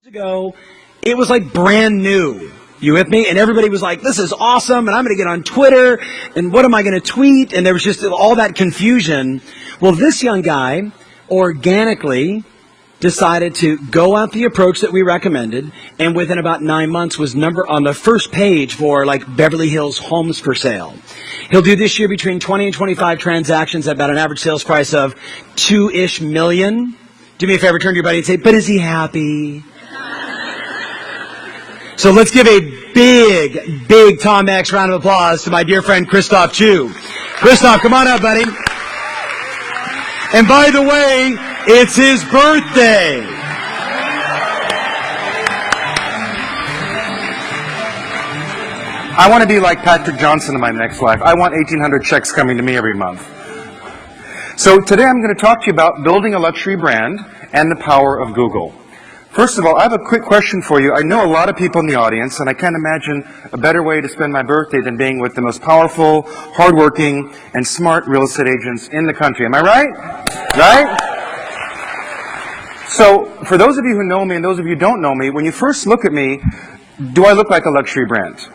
Ago, it was like brand new. You with me? And everybody was like, this is awesome, and I'm going to get on Twitter, and what am I going to tweet? And there was just all that confusion. Well, this young guy organically decided to go out the approach that we recommended, and within about 9 months was on the first page for like Beverly Hills homes for sale. He'll do this year between 20 and 25 transactions at about an average sales price of $2-ish million. Do me a favor, turn to your buddy and say, but is he happy? So let's give a big TOMX round of applause to my dear friend Christophe Choo. Christophe, come on up, buddy. And by the way, it's his birthday. I want to be like Patrick Johnson in my next life. I want 1,800 checks coming to me every month. So today I'm going to talk to you about building a luxury brand and the power of Google. First of all, I have a quick question for you. I know a lot of people in the audience, and I can't imagine a better way to spend my birthday than being with the most powerful, hardworking, and smart real estate agents in the country. Am I right? Right? So, for those of you who know me and those of you who don't know me, when you first look at me, do I look like a luxury brand?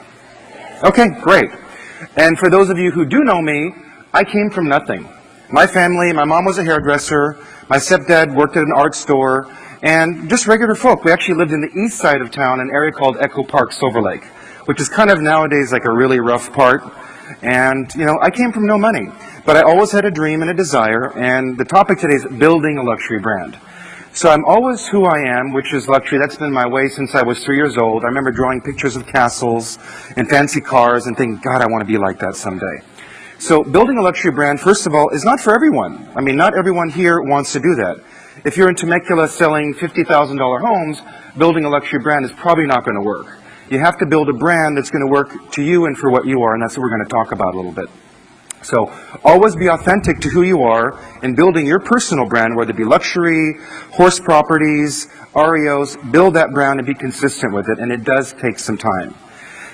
Okay, great. And for those of you who do know me, I came from nothing. My family, my mom was a hairdresser, my stepdad worked at an art store, and just regular folk. We actually lived in the east side of town, an area called Echo Park, Silver Lake, which is kind of nowadays like a really rough part. And, you know, I came from no money, but I always had a dream and a desire, and the topic today is building a luxury brand. So I'm always who I am, which is luxury. That's been my way since I was 3 years old. I remember drawing pictures of castles and fancy cars and thinking, God, I want to be like that someday. So building a luxury brand, first of all, is not for everyone. I mean, not everyone here wants to do that. If you're in Temecula selling $50,000 homes, building a luxury brand is probably not going to work. You have to build a brand that's going to work to you and for what you are, and that's what we're going to talk about a little bit. So always be authentic to who you are in building your personal brand, whether it be luxury, horse properties, REOs. Build that brand and be consistent with it, and it does take some time.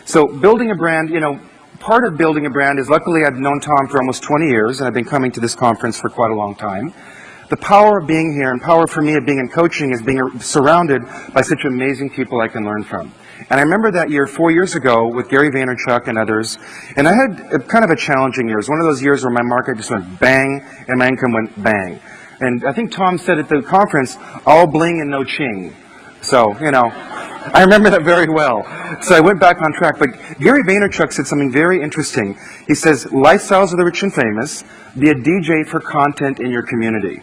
So building a brand, you know, part of building a brand is, luckily I've known Tom for almost 20 years, and I've been coming to this conference for quite a long time. The power of being here and power for me of being in coaching is being surrounded by such amazing people I can learn from. And I remember that year 4 years ago with Gary Vaynerchuk and others, and I had kind of a challenging year. It was one of those years where my market just went bang and my income went bang. And I think Tom said at the conference, all bling and no ching. So, you know, I remember that very well. So I went back on track. But Gary Vaynerchuk said something very interesting. He says, lifestyles of the rich and famous, be a DJ for content in your community.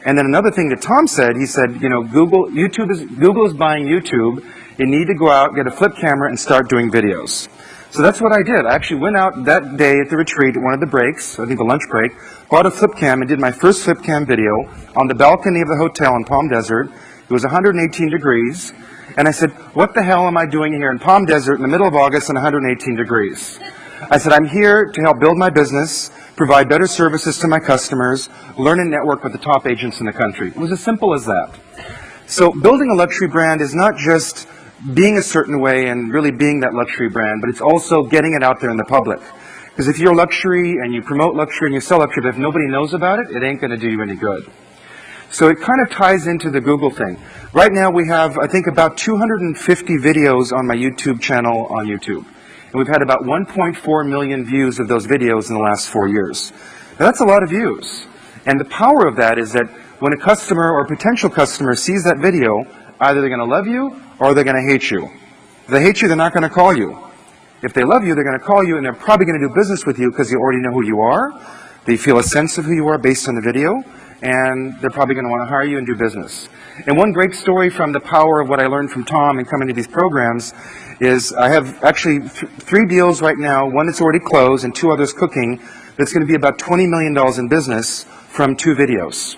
And then another thing that Tom said, he said, you know, Google is buying YouTube. You need to go out, get a flip camera, and start doing videos. So that's what I did. I actually went out that day at the retreat, one of the breaks, I think the lunch break, bought a flip cam and did my first flip cam video on the balcony of the hotel in Palm Desert. It was 118 degrees. And I said, what the hell am I doing here in Palm Desert in the middle of August and 118 degrees? I said, I'm here to help build my business, provide better services to my customers, learn and network with the top agents in the country. It was as simple as that. So building a luxury brand is not just being a certain way and really being that luxury brand, but it's also getting it out there in the public. Because if you're luxury and you promote luxury and you sell luxury, but if nobody knows about it, it ain't going to do you any good. So it kind of ties into the Google thing. Right now we have, I think, about 250 videos on my YouTube channel on YouTube. And we've had about 1.4 million views of those videos in the last 4 years. Now that's a lot of views. And the power of that is that when a customer or potential customer sees that video, either they're going to love you or they're going to hate you. If they hate you, they're not going to call you. If they love you, they're going to call you, and they're probably going to do business with you because you already know who you are. They feel a sense of who you are based on the video, and they're probably going to want to hire you and do business. And one great story from the power of what I learned from Tom and coming to these programs is I have actually 3 deals right now, one that's already closed and 2 others cooking, that's going to be about $20 million in business from 2 videos.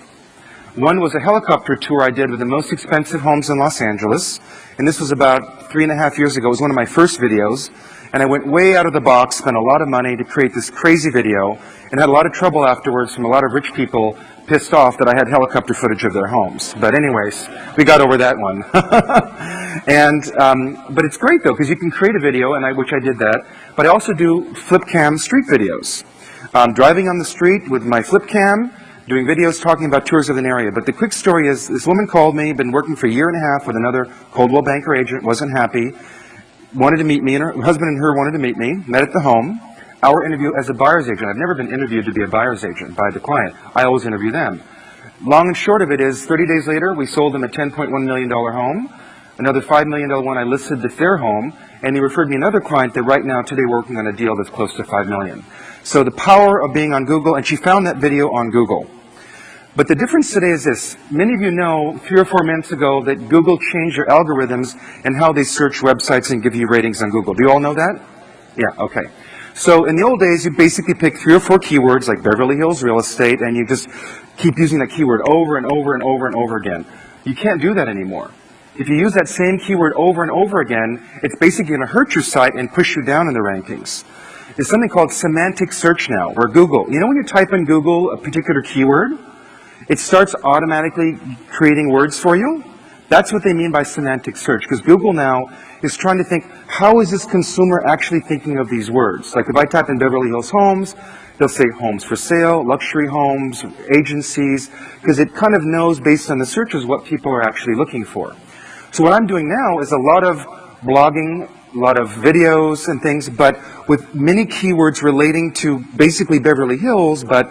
One was a helicopter tour I did with the most expensive homes in Los Angeles, and this was about 3.5 years ago. It was one of my first videos, and I went way out of the box, spent a lot of money to create this crazy video, and had a lot of trouble afterwards from a lot of rich people pissed off that I had helicopter footage of their homes. But anyways, we got over that one. But it's great though, because you can create a video, which I did that, but I also do flip cam street videos. Driving on the street with my flip cam, doing videos talking about tours of an area. But the quick story is, this woman called me, been working for a year and a half with another Coldwell Banker agent, wasn't happy, wanted to meet me, and her husband and her wanted to meet me, met at the home. Our interview as a buyer's agent. I've never been interviewed to be a buyer's agent by the client. I always interview them. Long and short of it is, 30 days later, we sold them a $10.1 million home. Another $5 million one I listed at their home, and they referred me another client that right now, today, working on a deal that's close to $5 million. So the power of being on Google, and she found that video on Google. But the difference today is this. Many of you know, 3 or 4 months ago, that Google changed their algorithms and how they search websites and give you ratings on Google. Do you all know that? Yeah, okay. So in the old days, you basically pick 3 or 4 keywords like Beverly Hills real estate, and you just keep using that keyword over and over and over and over again. You can't do that anymore. If you use that same keyword over and over again, it's basically going to hurt your site and push you down in the rankings. There's something called semantic search now, where Google, you know when you type in Google a particular keyword, it starts automatically creating words for you? That's what they mean by semantic search, because Google now is trying to think, how is this consumer actually thinking of these words? Like if I type in Beverly Hills homes, they'll say homes for sale, luxury homes, agencies, because it kind of knows based on the searches what people are actually looking for. So what I'm doing now is a lot of blogging, a lot of videos and things, but with many keywords relating to basically Beverly Hills, but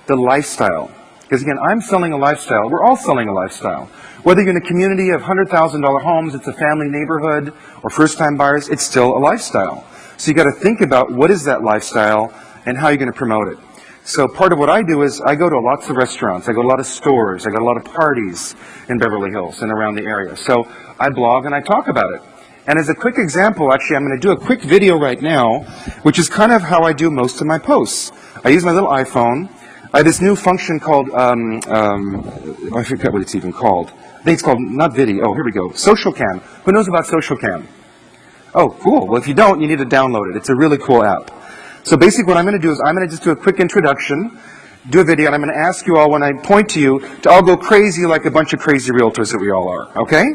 the lifestyle. Because again, I'm selling a lifestyle. We're all selling a lifestyle. Whether you're in a community of $100,000 homes, it's a family neighborhood, or first-time buyers, it's still a lifestyle. So you got to think about what is that lifestyle and how you're going to promote it. So part of what I do is I go to lots of restaurants, I go to a lot of stores, I go to a lot of parties in Beverly Hills and around the area. So I blog and I talk about it. And as a quick example, actually, I'm going to do a quick video right now, which is kind of how I do most of my posts. I use my little iPhone. I have this new function called, I forget what it's even called. I think it's called, not video, oh, here we go, Social Cam. Who knows about Social Cam? Oh, cool. Well, if you don't, you need to download it. It's a really cool app. So basically what I'm going to do is I'm going to just do a quick introduction, do a video, and I'm going to ask you all, when I point to you, to all go crazy like a bunch of crazy realtors that we all are, okay?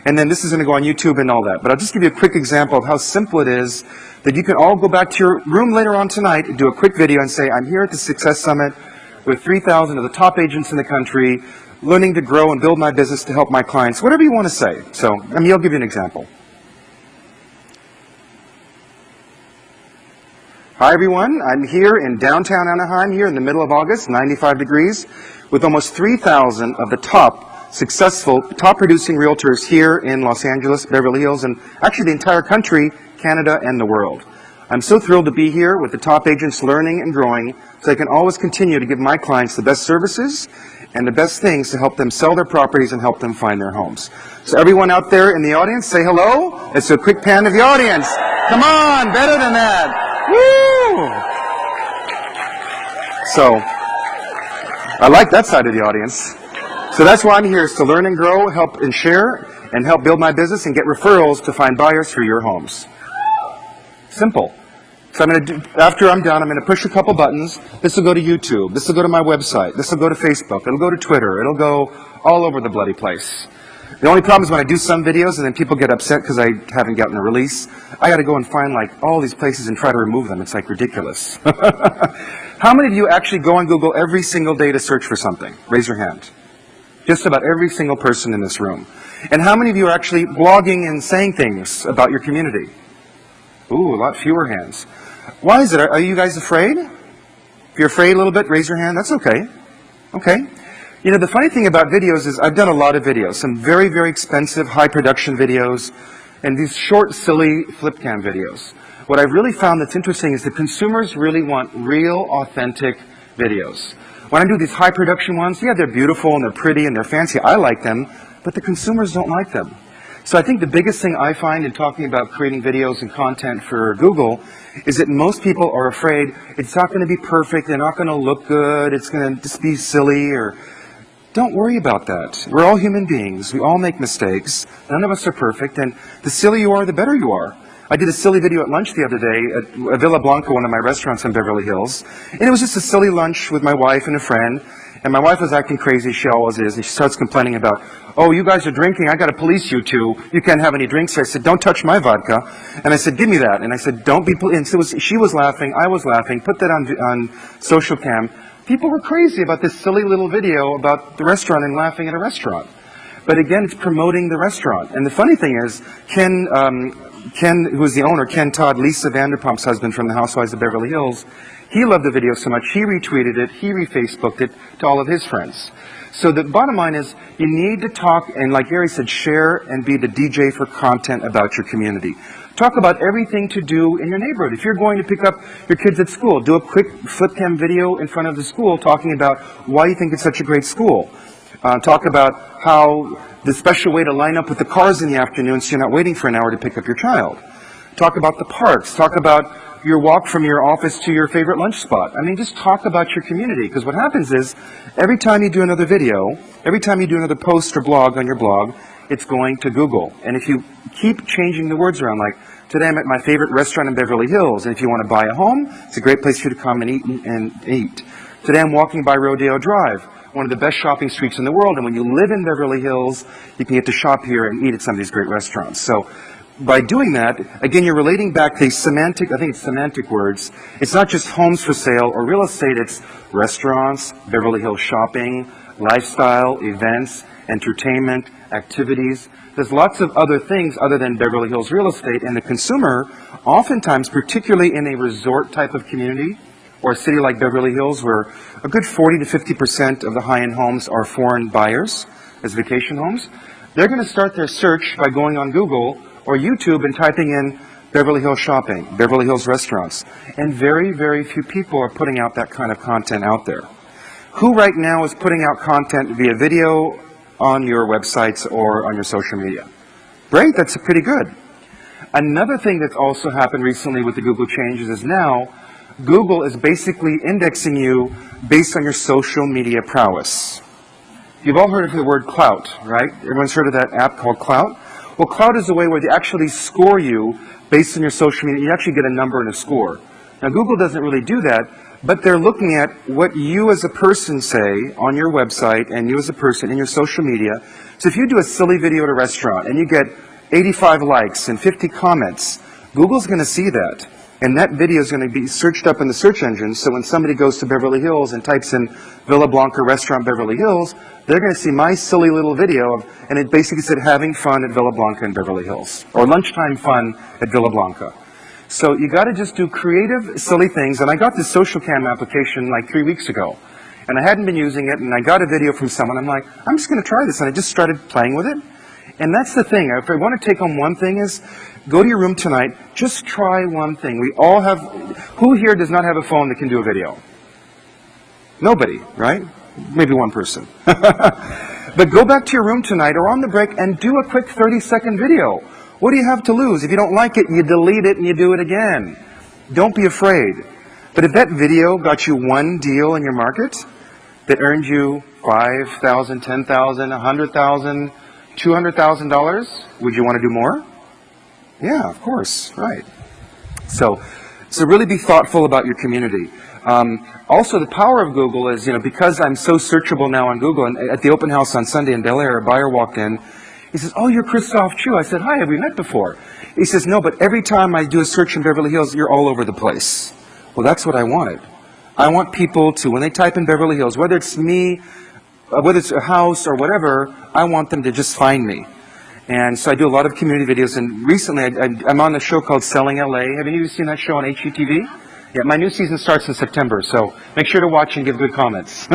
And then this is going to go on YouTube and all that. But I'll just give you a quick example of how simple it is that you can all go back to your room later on tonight and do a quick video and say, I'm here at the Success Summit with 3,000 of the top agents in the country, learning to grow and build my business to help my clients, whatever you want to say. So, I mean, I'll give you an example. Hi everyone, I'm here in downtown Anaheim here in the middle of August, 95 degrees, with almost 3,000 of the top successful, top producing realtors here in Los Angeles, Beverly Hills, and actually the entire country, Canada, and the world. I'm so thrilled to be here with the top agents learning and growing so I can always continue to give my clients the best services and the best things to help them sell their properties and help them find their homes. So everyone out there in the audience, say hello. It's a quick pan of the audience. Come on, better than that. Woo! So, I like that side of the audience. So that's why I'm here, is to learn and grow, help and share, and help build my business and get referrals to find buyers for your homes. Simple. So I'm going to do, after I'm done, I'm going to push a couple buttons. This will go to YouTube. This will go to my website. This will go to Facebook. It'll go to Twitter. It'll go all over the bloody place. The only problem is when I do some videos and then people get upset because I haven't gotten a release, I got to go and find like all these places and try to remove them. It's like ridiculous. How many of you actually go on Google every single day to search for something? Raise your hand. Just about every single person in this room. And how many of you are actually blogging and saying things about your community? Ooh, a lot fewer hands. Why is it? Are you guys afraid? If you're afraid a little bit, raise your hand. That's okay. Okay. You know, the funny thing about videos is I've done a lot of videos, some very, very expensive, high production videos, and these short, silly flip cam videos. What I've really found that's interesting is that consumers really want real, authentic videos. When I do these high production ones, yeah, they're beautiful and they're pretty and they're fancy. I like them, but the consumers don't like them. So I think the biggest thing I find in talking about creating videos and content for Google is that most people are afraid it's not going to be perfect, they're not going to look good, it's going to just be silly, or don't worry about that. We're all human beings. We all make mistakes. None of us are perfect, and the sillier you are, the better you are. I did a silly video at lunch the other day at Villa Blanca, one of my restaurants in Beverly Hills, and it was just a silly lunch with my wife and a friend, and my wife was acting crazy, she always is, and she starts complaining about, oh, you guys are drinking, I got to police you two, you can't have any drinks here. I said, don't touch my vodka, and I said, give me that, and I said, don't be, and so she was laughing, I was laughing, put that on social cam. People were crazy about this silly little video about the restaurant and laughing at a restaurant. But again, it's promoting the restaurant. And the funny thing is, Ken, who is the owner, Ken Todd, Lisa Vanderpump's husband from the Housewives of Beverly Hills, he loved the video so much, he retweeted it, he refacebooked it to all of his friends. So the bottom line is, you need to talk, and like Gary said, share and be the DJ for content about your community. Talk about everything to do in your neighborhood. If you're going to pick up your kids at school, do a quick flip cam video in front of the school talking about why you think it's such a great school. Talk about how the special way to line up with the cars in the afternoon so you're not waiting for an hour to pick up your child. Talk about the parks. Talk about your walk from your office to your favorite lunch spot. I mean, just talk about your community, because what happens is every time you do another video, every time you do another post or blog on your blog, it's going to Google. And if you keep changing the words around, like, today I'm at my favorite restaurant in Beverly Hills, and if you want to buy a home, it's a great place for you to come and eat. Today I'm walking by Rodeo Drive, one of the best shopping streets in the world, and when you live in Beverly Hills, you can get to shop here and eat at some of these great restaurants. So by doing that, again, you're relating back the semantic, I think it's semantic words. It's not just homes for sale or real estate, it's restaurants, Beverly Hills shopping, lifestyle, events, entertainment, activities. There's lots of other things other than Beverly Hills real estate, and the consumer, oftentimes, particularly in a resort type of community, or a city like Beverly Hills, where a good 40 to 50% of the high-end homes are foreign buyers as vacation homes, they're going to start their search by going on Google or YouTube and typing in Beverly Hills shopping, Beverly Hills restaurants. And very, very few people are putting out that kind of content out there. Who right now is putting out content via video on your websites or on your social media? Great, that's pretty good. Another thing that's also happened recently with the Google changes is now Google is basically indexing you based on your social media prowess. You've all heard of the word clout, right? Everyone's heard of that app called Clout? Well, Clout is a way where they actually score you based on your social media. You actually get a number and a score. Now, Google doesn't really do that, but they're looking at what you as a person say on your website and you as a person in your social media. So if you do a silly video at a restaurant and you get 85 likes and 50 comments, Google's going to see that. And that video is going to be searched up in the search engine, so when somebody goes to Beverly Hills and types in Villa Blanca Restaurant Beverly Hills, they're going to see my silly little video, and it basically said having fun at Villa Blanca in Beverly Hills, or lunchtime fun at Villa Blanca. So you got to just do creative, silly things, and I got this social cam application like 3 weeks ago, and I hadn't been using it, and I got a video from someone. I'm like, I'm just going to try this, and I just started playing with it. And that's the thing. If I want to take home one thing is, go to your room tonight, just try one thing. We all have, who here does not have a phone that can do a video? Nobody, right? Maybe one person. But go back to your room tonight or on the break and do a quick 30-second video. What do you have to lose? If you don't like it, you delete it and you do it again. Don't be afraid. But if that video got you one deal in your market that earned you $5,000, $10,000, $100,000, $200,000, would you want to do more? Yeah, of course, right. So really be thoughtful about your community. Also, the power of Google is, because I'm so searchable now on Google, and at the open house on Sunday in Bel Air, a buyer walked in. He says, "Oh, you're Christophe Choo." I said, "Hi, have we met before?" He says, "No, but every time I do a search in Beverly Hills, you're all over the place." Well, that's what I wanted. I want people to, when they type in Beverly Hills, whether it's me, whether it's a house or whatever, I want them to just find me. And so I do a lot of community videos, and recently I'm on a show called Selling LA. Have any of you seen that show on HGTV? Yeah, my new season starts in September, so make sure to watch and give good comments.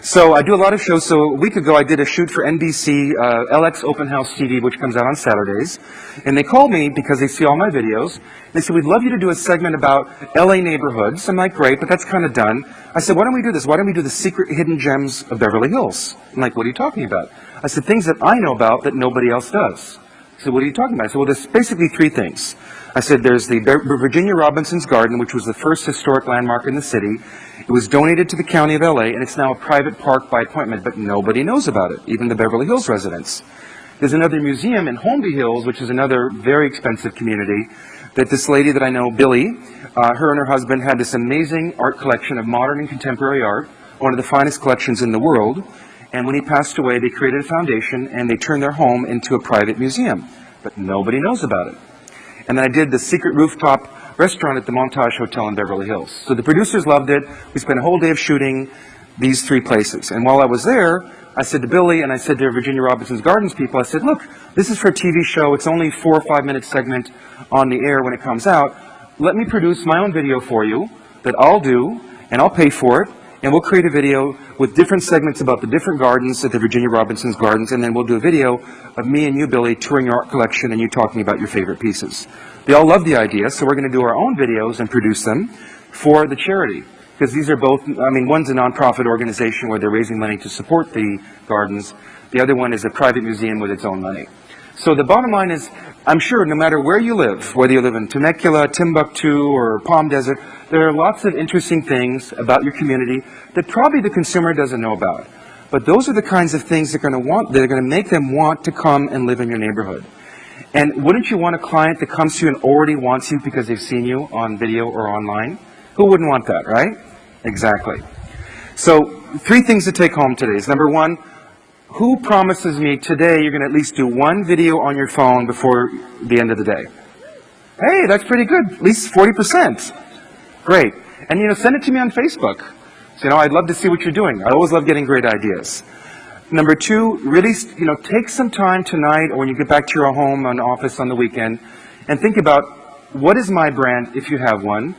So I do a lot of shows. So a week ago I did a shoot for NBC, LX Open House TV, which comes out on Saturdays. And they called me because they see all my videos. They said, "We'd love you to do a segment about LA neighborhoods." I'm like, "Great, but that's kind of done." I said, "Why don't we do this? Why don't we do the secret hidden gems of Beverly Hills?" I'm like, "What are you talking about?" I said, "Things that I know about that nobody else does." I said, "What are you talking about?" I said, "Well, there's basically three things." I said, "There's the Virginia Robinson's Garden, which was the first historic landmark in the city. It was donated to the county of LA, and it's now a private park by appointment, but nobody knows about it, even the Beverly Hills residents. There's another museum in Holmby Hills, which is another very expensive community, that this lady that I know, Billy, her and her husband had this amazing art collection of modern and contemporary art, one of the finest collections in the world. And when he passed away, they created a foundation, and they turned their home into a private museum, but nobody knows about it. And then I did the secret rooftop restaurant at the Montage Hotel in Beverly Hills. So the producers loved it. We spent a whole day of shooting these 3 places. And while I was there, I said to Billy and I said to Virginia Robinson's Gardens people, I said, look, this is for a TV show. It's only a 4 or 5 minute segment on the air when it comes out. Let me produce my own video for you that I'll do, and I'll pay for it, and we'll create a video with different segments about the different gardens at the Virginia Robinson's Gardens, and then we'll do a video of me and you, Billy, touring your art collection and you talking about your favorite pieces. They all love the idea, so we're going to do our own videos and produce them for the charity. Because these are both, I mean, one's a nonprofit organization where they're raising money to support the gardens. The other one is a private museum with its own money. So the bottom line is, I'm sure no matter where you live, whether you live in Temecula, Timbuktu, or Palm Desert, there are lots of interesting things about your community that probably the consumer doesn't know about. But those are the kinds of things that are going to make them want to come and live in your neighborhood. And wouldn't you want a client that comes to you and already wants you because they've seen you on video or online? Who wouldn't want that, right? Exactly. So 3 things to take home today is, number 1, who promises me today you're going to at least do 1 video on your phone before the end of the day? Hey, that's pretty good. At least 40%. Great. And, send it to me on Facebook. So, I'd love to see what you're doing. I always love getting great ideas. Number 2, really, take some time tonight or when you get back to your home and office on the weekend and think about, what is my brand if you have one?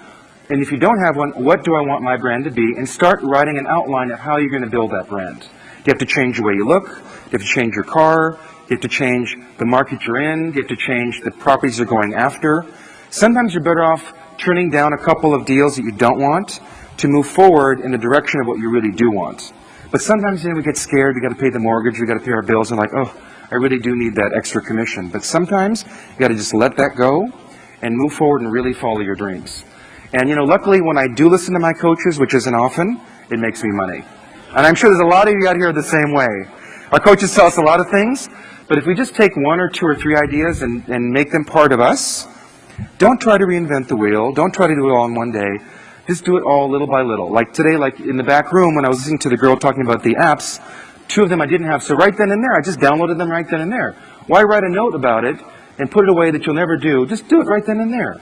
And if you don't have one, what do I want my brand to be? And start writing an outline of how you're going to build that brand. You have to change the way you look. You have to change your car. You have to change the market you're in. You have to change the properties you're going after. Sometimes you're better off turning down a couple of deals that you don't want to move forward in the direction of what you really do want. But sometimes we get scared. We got to pay the mortgage. We got to pay our bills. And like, oh, I really do need that extra commission. But sometimes you got to just let that go and move forward and really follow your dreams. And, luckily when I do listen to my coaches, which isn't often, it makes me money. And I'm sure there's a lot of you out here the same way. Our coaches tell us a lot of things, but if we just take 1 or 2 or 3 ideas and make them part of us, don't try to reinvent the wheel. Don't try to do it all in one day. Just do it all little by little. Like today, like in the back room when I was listening to the girl talking about the apps, 2 of them I didn't have. So right then and there, I just downloaded them right then and there. Why write a note about it and put it away that you'll never do? Just do it right then and there.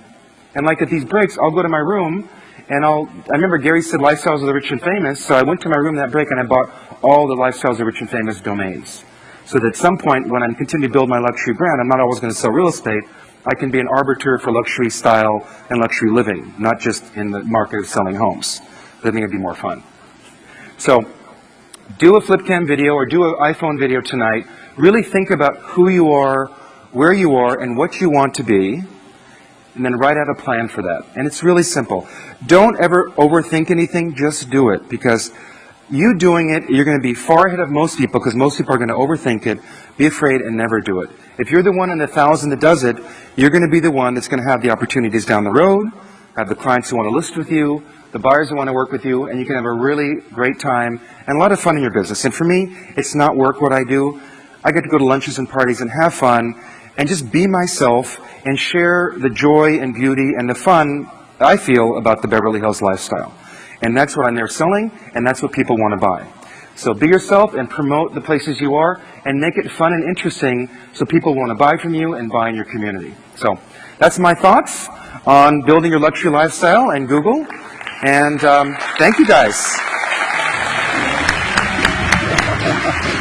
And like at these breaks, I'll go to my room and I remember Gary said Lifestyles of the Rich and Famous, so I went to my room that break and I bought all the Lifestyles of the Rich and Famous domains. So that at some point when I continue to build my luxury brand, I'm not always going to sell real estate. I can be an arbiter for luxury style and luxury living, not just in the market of selling homes. I think it'd be more fun. So do a flip cam video or do an iPhone video tonight. Really think about who you are, where you are, and what you want to be. And then write out a plan for that. And it's really simple. Don't ever overthink anything, just do it. Because you doing it, you're going to be far ahead of most people, because most people are going to overthink it, be afraid, and never do it. If you're the one in the 1,000 that does it, you're going to be the one that's going to have the opportunities down the road, have the clients who want to list with you, the buyers who want to work with you, and you can have a really great time and a lot of fun in your business. And for me, it's not work what I do. I get to go to lunches and parties and have fun and just be myself and share the joy and beauty and the fun I feel about the Beverly Hills lifestyle. And that's what I'm there selling, and that's what people want to buy. So be yourself and promote the places you are and make it fun and interesting so people want to buy from you and buy in your community. So that's my thoughts on building your luxury lifestyle and Google. And thank you guys.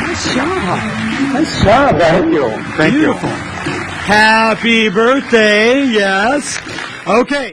Nice job. Nice job. Thank you. Thank Beautiful. you. Happy birthday. Yes. Okay.